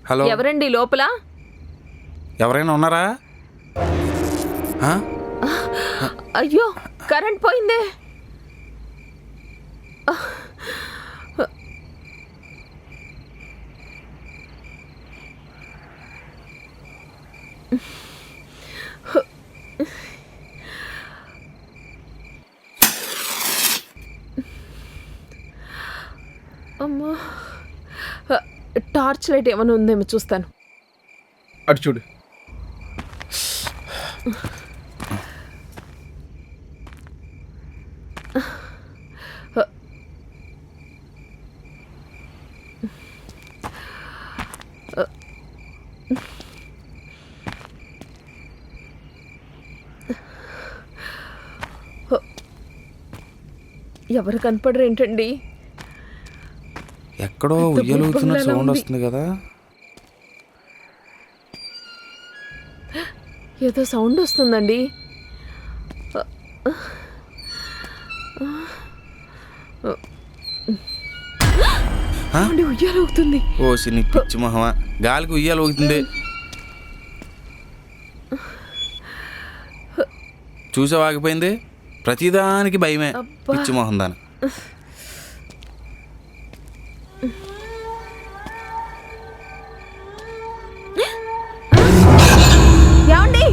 Hello, ఎవరండి లోపల? ఎవరైనా ఉన్నారా? అయ్యో, కరెంట్ పోయిందే. అమ్మా, టార్చ్ లైట్ ఏమైనా ఉందేమో చూస్తాను. అటు చూడు. ఎవరు కనపడరు ఏంటండి? ఎక్కడో ఉయ్యలుగుతున్న సౌండ్ వస్తుంది కదా. ఏదో సౌండ్ వస్తుందండి. ఉయ్యాలవుతుంది. ఓ సిని పిచ్చి మొహమా, గాలికి ఉయ్యాలవుతుంది. చూసావా ఆగిపోయింది? ప్రతిదానికి భయమే పిచ్చి మొహం దాని. ఏమండి?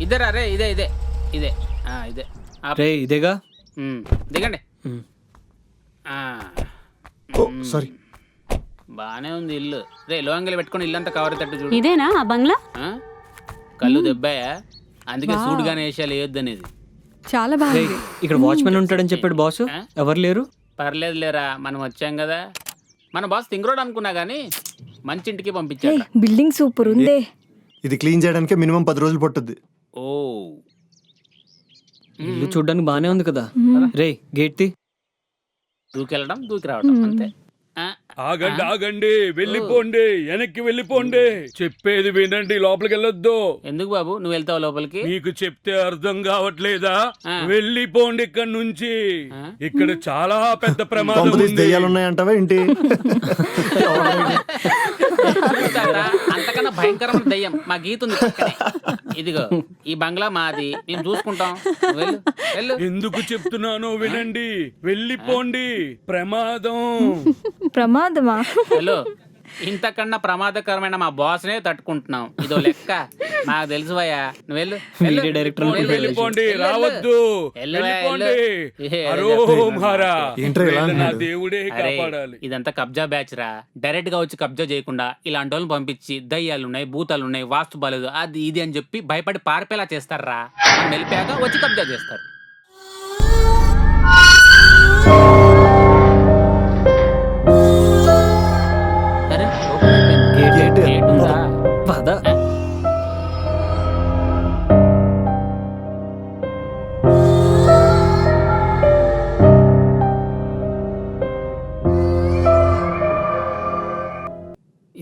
ఇదేరా రే, ఇదే ఇదే ఇదే ఇదే రే, ఇదేగా. దిగండి. సారీ, బానే ఉంది ఇల్లు. రే, లోంగలు పెట్టుకుని ఇల్లంతా కవర్ తట్టు చూడు. ఇదేనా ఆ బంగ్లా? కళ్ళు దెబ్బాయా, అందుకే సూడుగానే వేసాలు వేయొద్దు అనేది. చాలా బాగుంది. ఇక్కడ వాచ్మెన్ ఉంటాడని చెప్పాడు బాస్. ఎవరు లేరు? పర్లేదు లేరా, మనం వచ్చాం కదా. మన బాస్ తింగరోడు అనుకున్నా గానీ మంచి ఇంటికి పంపించాడు. బిల్డింగ్ సూపర్ ఉంది. ఇది క్లీన్ చేయడానికి మినిమం 10 రోజులు పట్టుద్ది. ఓ, ఇల్లు చూడ్డానికి బానే ఉంది కదా. రే, గేట్ తీ. దూకెళ్ళడం దూకి రావడం అంతే. ఆగండి ఆగండి, వెళ్ళిపోండి, వెనక్కి వెళ్ళిపోండి. చెప్పేది వినండి, లోపలికి వెళ్ళొద్దు. ఎందుకు బాబు నువ్వు వెళ్తావు లోపలికి? మీకు చెప్తే అర్థం కావట్లేదా? వెళ్ళిపోండి ఇక్కడ నుంచి. ఇక్కడ చాలా పెద్ద ప్రమాదం ఉంది. దెయ్యాలున్నాయంటావా ఏంటి? అంతకన్నా భయంకరమైన దయ్యం మా గీత ఉంది పక్కనే. ఇదిగో ఈ బంగ్లా మాది, మేము చూసుకుంటాం. వెళ్ళు వెళ్ళు. ఎందుకు చెప్తున్నానో వినండి, వెళ్ళిపోండి. ప్రమాదం. ప్రమాదమా? హలో, ఇంతకన్నా ప్రమాదకరమైన మా బాస్నే తట్టుకుంటున్నాం. ఇదో లెక్క. నాకు తెలుసు భయ్యా, నువ్వు వెళ్ళు వెళ్ళు. డైరెక్టర్ వెళ్ళిపోండి, రావద్దు. వెళ్ళిపోండి. నా దేవుడే కాపాడాలి. ఇదంతా కబ్జా బ్యాచ్ రా. డైరెక్ట్ గా వచ్చి కబ్జా చేయకుండా ఇలాంటి వాళ్ళని పంపించి దయ్యాలున్నాయి, భూతాలున్నాయి, వాస్తు బాలేదు, అది ఇది అని చెప్పి భయపడి పారిపోయేలా చేస్తారా. వెళ్ళిపోయాక వచ్చి కబ్జా చేస్తారు.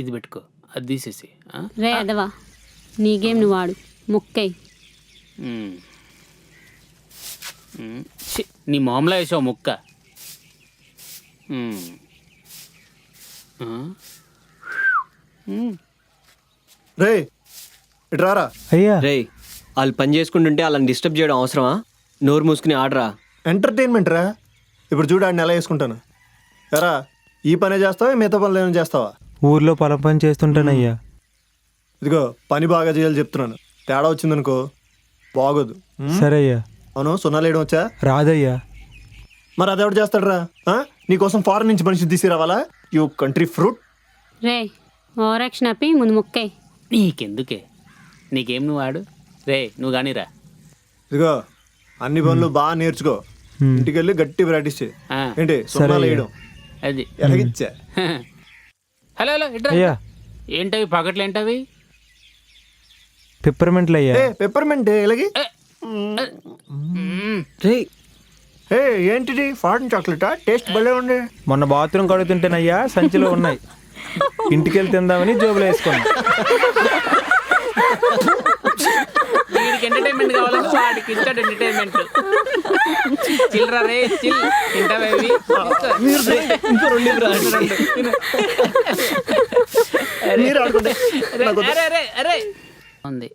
ఇది పెట్టుకో, అది తీసేసి. రే అదవా, నీ గేమ్ నువ్వు ఆడు. ముక్కై నీ మామూలు వేసావు ముక్క. రే, ఇటు రారా. అయ్యా రే, వాళ్ళు పని చేసుకుంటుంటే వాళ్ళని డిస్టర్బ్ చేయడం అవసరమా? నోరు మూసుకుని ఆడరా. ఎంటర్టైన్మెంట్ రా. ఇప్పుడు చూడు, ఆడిని ఎలా వేసుకుంటాను. ఎరా, ఈ పనే చేస్తావా, మిగతా పనులు ఏమైనా చేస్తావా? ఊర్లో పొలం పని చేస్తుంటానయ్యా. ఇదిగో పని బాగా చేయాలి చెప్తున్నాను. తేడా వచ్చిందనుకో బాగోదు. సరే అయ్యా. అవును, సున్నాలు వేయడం వచ్చా? రాదయ్యా. మరి అదెవడు చేస్తాడరా? నీకోసం ఫారెన్ నుంచి మనిషి తీసుకురావాలా? You country fruit. రే ఓవరాక్షన్ ఆపి ముందు మొక్కే. నీకెందుకే, నీకేం నువ్వు ఆడు. రే నువ్వు కానీరా. ఇదిగో అన్ని పనులు బాగా నేర్చుకో. ఇంటికి వెళ్ళి గట్టి ప్రాక్టీస్ చేయి. ఆ. ఏంటి సున్నాలు వేయడం అది ఎలాగిచ్చా? హలో హలో ఇట్రా. అయ్యా ఏంటవి పగట్లు ఏంటవి? పిప్పర్మెంట్లు అయ్యా. పెప్పర్మెంట్ ఎలాగి? రే ఏ ఏంటిది ఫారెన్ చాక్లెటా? టేస్ట్ భలే ఉండే. మొన్న బాత్రూమ్ కడుగుతుంటేనయ్యా సంచిలో ఉన్నాయి. ఇంటికి వెళ్ళి తిందామని జోబులో వేసుకున్నా. వీడికి ఎంటర్టైన్మెంట్ కావాలని వాడికి ఇచ్చాడు ఎంటర్టైన్మెంట్. చిల్రా రే చిల్. తింటావేవి? ఇంకో రెండు ఇవ్వరా? మీరు ఆడుకుంటే అరే అరే అరే ఉంది.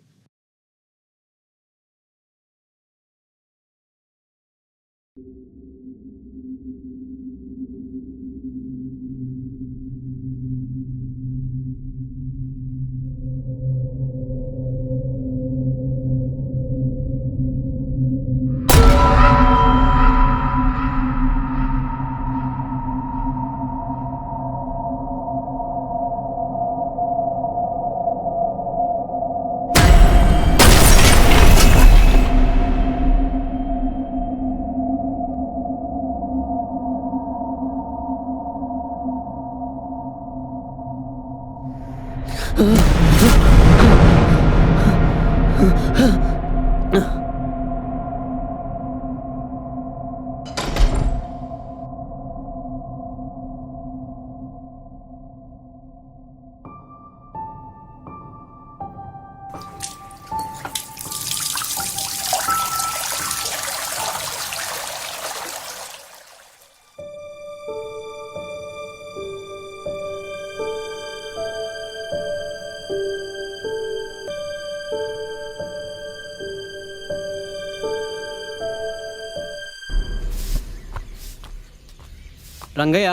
రంగయ్య,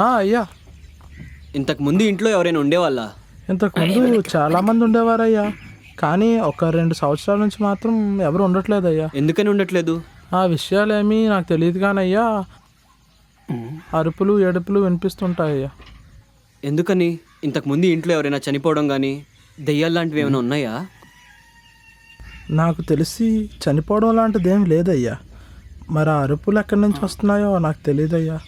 అయ్యా ఇంతకు ముందు ఇంట్లో ఎవరైనా ఉండేవాళ్ళ? ఇంతకుముందు చాలా మంది ఉండేవారయ్యా, కానీ ఒక 2 సంవత్సరాల నుంచి మాత్రం ఎవరు ఉండట్లేదయ్యా. ఎందుకని ఉండట్లేదు? ఆ విషయాలేమీ నాకు తెలియదు కానయ్యా, అరుపులు ఏడుపులు వినిపిస్తుంటాయ్యా. ఎందుకని? ఇంతకు ముందు ఇంట్లో ఎవరైనా చనిపోవడం కానీ దెయ్యాలు లాంటివి ఏమైనా ఉన్నాయా? నాకు తెలిసి చనిపోవడం లాంటిది ఏం లేదయ్యా. మరి ఆ అరుపులు ఎక్కడి నుంచి వస్తున్నాయో నాకు తెలియదయ్యా.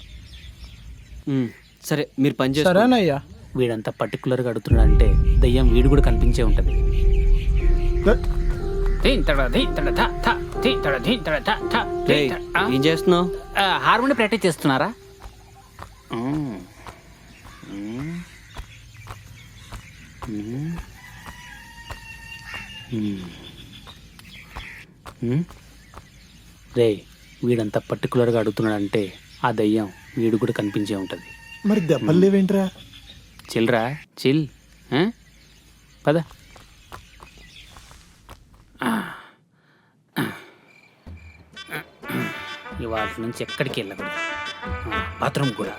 సరే మీరు పని చేస్తారు. సరేనయ్యా. వీడంతా పర్టికులర్గా అడుగుతున్నాడు అంటే దయ్యం వీడు కూడా కనిపించే ఉంటుంది. రేయ్, ఏం చేస్తున్నావు? హార్మోని ప్రాక్టీస్ చేస్తున్నారా? రే వీడంతా పర్టికులర్గా అడుగుతున్నాడు అంటే ఆ దయ్యం వీడు కూడా కనిపించే ఉంటుంది. మరి దెబ్బలు లేవేంట్రా? చిల్రా చిల్. పద. ఇవాళ నుంచి ఎక్కడికి వెళ్ళకూడదు, బాత్రూమ్ కూడా.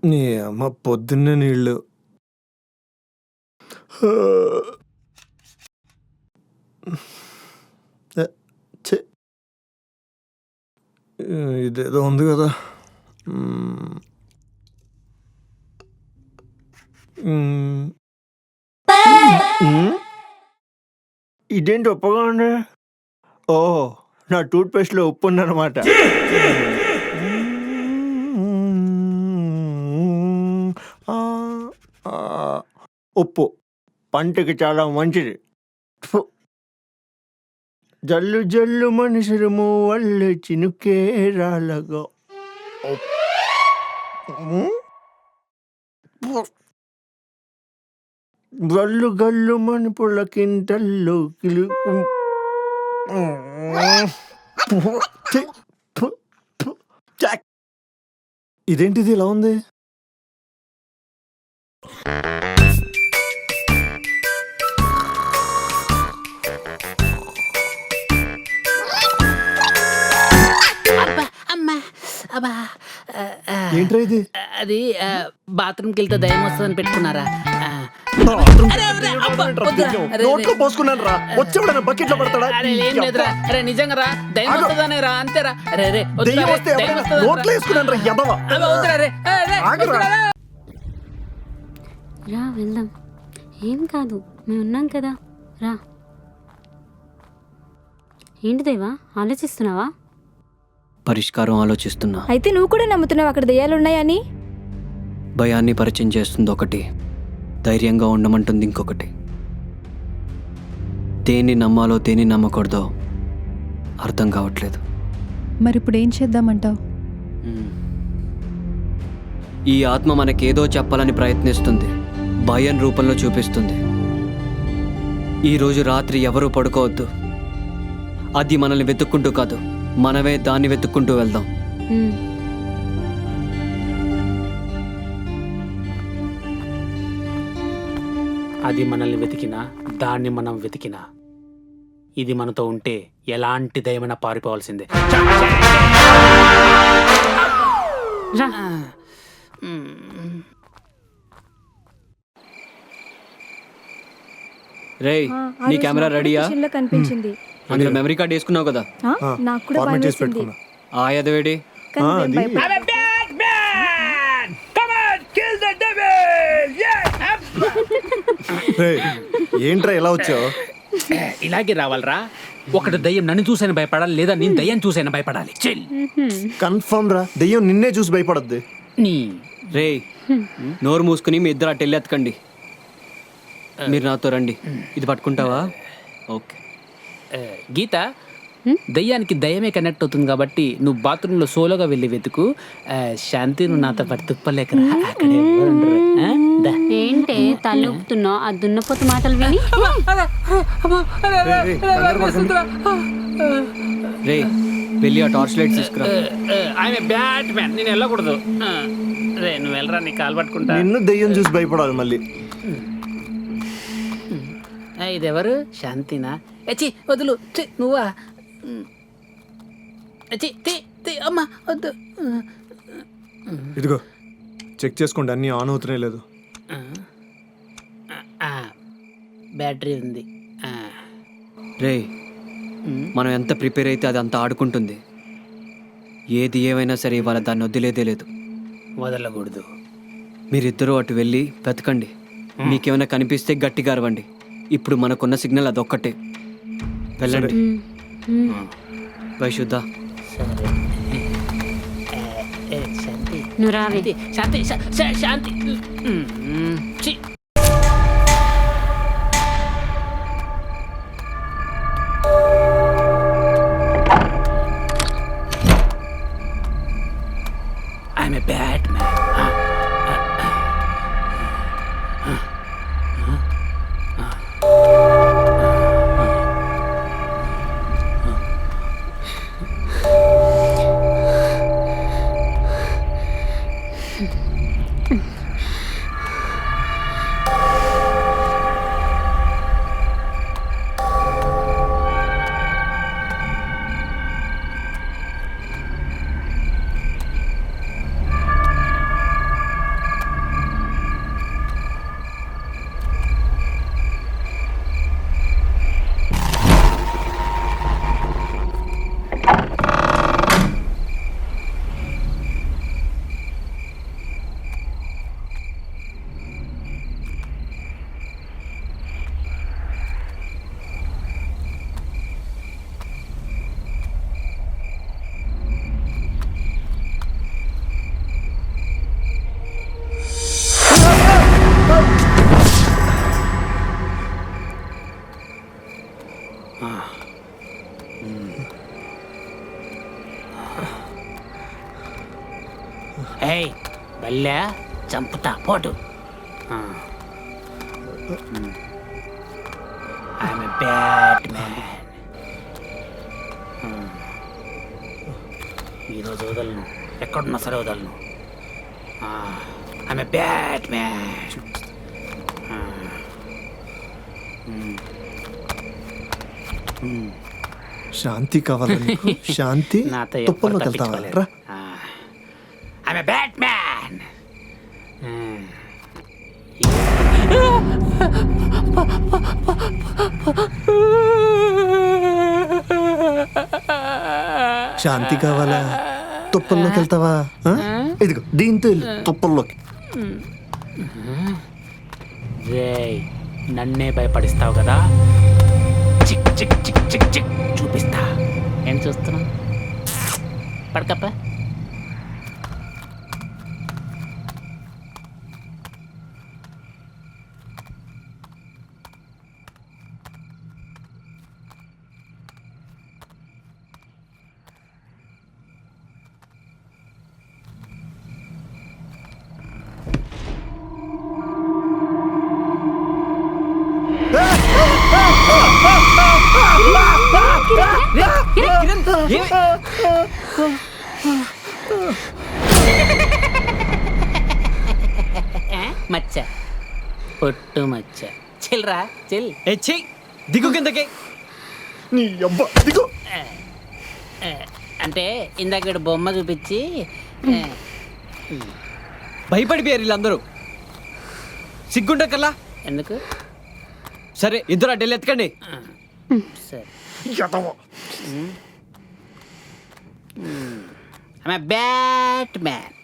నీ అమ్మ పొద్దున్నే నీళ్ళు. ఇదేదో ఉంది కదా. ఇదేంటి ఉప్పుగా ఉండే? ఓ, నా టూత్పేస్ట్లో ఉప్పు ఉందన్నమాట. ఉప్పు పంటకి చాలా మంచిది. జల్లు జల్లు మనుషులము వల్ల చినుకే రాలగా. గల్లు గల్లు మణిపుళ్ళ కింటల్లో ఇదేంటిది ఇలా ఉంది? అమ్మా అబ్బా ఏంట్రా ఇది? అది బాత్రూమ్కి వెళ్తే దయ్యం వస్తుందని పెట్టుకున్నారా? నోట్లో పోసుకున్నాను రా. వచ్చేవాడన్నా బకెట్లో పడతాడా? అరే ఏం లేదురా, అరే నిజంగా రా, దయ్యం వస్తుందనే రా, అంతేరా. అరే రే దెయ్యం వస్తే నోట్లో వేసుకున్నాను రా ఎదవ. రా వెళ్దాం, ఏం కాదు, మేము ఉన్నాం కదా, రా. ఏంటి దేవా ఆలోచిస్తున్నావా? పరిష్కారం ఆలోచిస్తున్నా. అయితే నువ్వు కూడా నమ్ముతున్నావు అక్కడ దెయ్యాలున్నాయని? భయాన్ని పరిచయం చేస్తుంది ఒకటి, ధైర్యంగా ఉండమంటుంది ఇంకొకటి. దేన్ని నమ్మాలో దేన్ని నమ్మకూడదో అర్థం కావట్లేదు. మరి ఇప్పుడు ఏం చేద్దామంటావు? ఈ ఆత్మ మనకేదో చెప్పాలని ప్రయత్నిస్తుంది, భయం రూపంలో చూపిస్తుంది. ఈరోజు రాత్రి ఎవరూ పడుకోవద్దు. అది మనల్ని వెతుక్కుంటూ కాదు, మనమే దాన్ని వెతుక్కుంటూ వెళ్దాం. అది మనల్ని వెతికినా, దాన్ని మనం వెతికినా, ఇది మనతో ఉంటే ఎలాంటి దయమైనా పారిపోవాల్సిందే. రా. రేయ్, నీ కెమెరా రెడీయా? కనిపించింది. అందులో మెమరీ కార్డ్ వేసుకున్నావు కదా? నాకు కూడా ఫార్మేట్ చేసి పెట్టుకున్నా. ఆ ఎదవేడి ఏంట్రా ఇలా వచ్చావు? ఇలాగే రావాలరా. ఒకటి దయ్యం నన్ను చూసైనా భయపడాలి, లేదా నేను దయ్యం చూసైనా భయపడాలి. చెల్ కన్ఫర్మ్ రా, దెయ్యం నిన్నే చూసి భయపడద్ది. నీ రేయ్, నోరు మూసుకుని మీ ఇద్దరు అటు వెళ్ళెత్తకండి. మీరు నాతో రండి. ఇది పట్టుకుంటావా? ఓకే. గీత, దయ్యానికి దయ్యమే కనెక్ట్ అవుతుంది కాబట్టి నువ్వు బాత్రూంలో సోలోగా వెళ్ళి వెతుకు. శాంతి, నువ్వు నాతో పాటు తుప్పలేకరా, అక్కడే ఎవరు ఉండరు. దా. ఏంటే తలూపుతున్నావు ఆ దున్నపోతు మాటలు విని? రేయ్, వెళ్ళి ఆ టార్చ్ లైట్ తీసుకురా. ఆయన బ్యాట్ మ్యాన్, నేను వెళ్ళకూడదు. రే నువ్వు వెళ్ళరా, నీ కాలు పట్టుకుంటా. నిన్ను దెయ్యం చూసి భయపడాలి మళ్ళీ. ఇదెవరు? శాంతినా? ఎచ్చి వదులు. నువ్వా? అమ్మా వద్దు. ఇదిగో చెక్ చేసుకోండి, అన్నీ ఆన్ అవుతున్నాయి లేదు. బ్యాటరీ ఉంది. రేయ్, మనం ఎంత ప్రిపేర్ అయితే అది అంత ఆడుకుంటుంది. ఏది ఏమైనా సరే ఇవాళ దాన్ని వదిలేదే లేదు. వదలకూడదు. మీరిద్దరూ అటు వెళ్ళి వెతకండి. మీకేమైనా కనిపిస్తే గట్టిగా అరవండి. ఇప్పుడు మనకున్న సిగ్నల్ అదొక్కటే. వెళ్ళండి. వైశుద్ధ, శాంతి, నువ్వు రావే. శాంతి, శాంతి. I'm a bad man. ఏయ్ బల్లె, చంపుతా పోటు. I'm a Batman. ఈరోజు వదలను, ఎక్కడున్నా సరే వదలను. I'm a Batman. శాంతి కావాలా నీకు? శాంతి నాతో తుప్పల్లోకి వెళ్తావా రా. I'm a Batman. శాంతి కావాలా? తుప్పల్లోకి వెళ్తావా? ఆ? ఇదిగో దీంతో వెళ్ళు తుప్పల్లోకి. రేయ్, నన్నే భయపడిస్తావు కదా? చిక్ చిక్ చిక్ చిక్ చిక్ చూపిస్తా. ఏం చూస్తున్నా? పడకప్ప. మచ్చ, పొట్టు మచ్చ. చిల్రా చిల్. ఏ చెయ్యి దిగు కిందకి. నీ అబ్బా దిగు. అంటే ఇందాక వీడు బొమ్మ చూపించి భయపడిపోయారు వీళ్ళందరూ. సిగ్గుంటకల్లా. ఎందుకు? సరే ఇద్దరు అడ్డెళ్ళి ఎత్తకండి. సరే. ఎదవ. I'm a Batman.